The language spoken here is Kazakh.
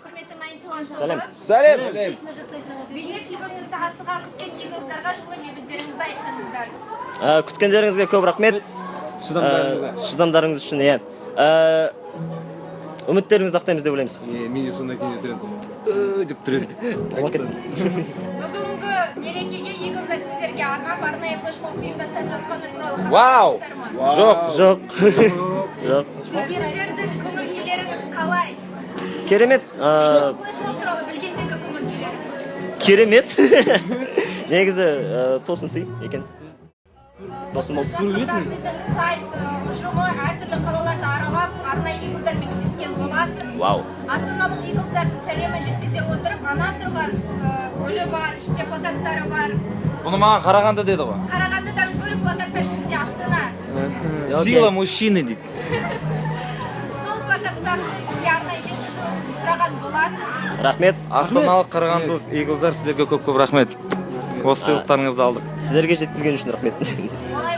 құрметті Найнтиуан тобы. Сәлем. Сәлем. Бейне клубыңызды асыға күткен негіздарға жылы лебіздеріңізді айтсаңыздар. Күткендеріңізге көп рахмет. Шыдамдарыңыз үшін, иә. Үміттеріңізді ақтаймыз деп ойлаймыз. Мен сонда кейін жүрем. Деп тұрады. Бүгінгі мерекеге егіздар сіздерге арнап арнайы флешмоб ұйымдастырып жатқаны туралы Вау! Жоқ. Сіздердің көңіл-күйлеріңіз қалай? Керемет. Флешмоб туралы білгендегі көңіл-күйлеріңіз. Керемет. Негізі тосын сый екен. Тосын болды. Жақында біздің сайт ұжымы әртүрлі қалаларды аралап, арнайы егіздармен кездескен болады. Вау. Астаналық егіздардың сәлемін жеткізе отырып, ана тұрған гүлі бар, іште плакаттары бар. Бұны маған Қарағанды деді ғой. Қарағандыдан гүл, плакаттар ішінде Астана. Сила мужчины дейді. Сол плакаттарды сізге арнайы жеткізуімізді сұраған болады. Рахмет. Астаналық Қарағандылық егіздар сіздерге көп-көп рахмет. Осы сыйлықтарыңызды алдық. Сіздерге жеткізген үшін рахмет. Олай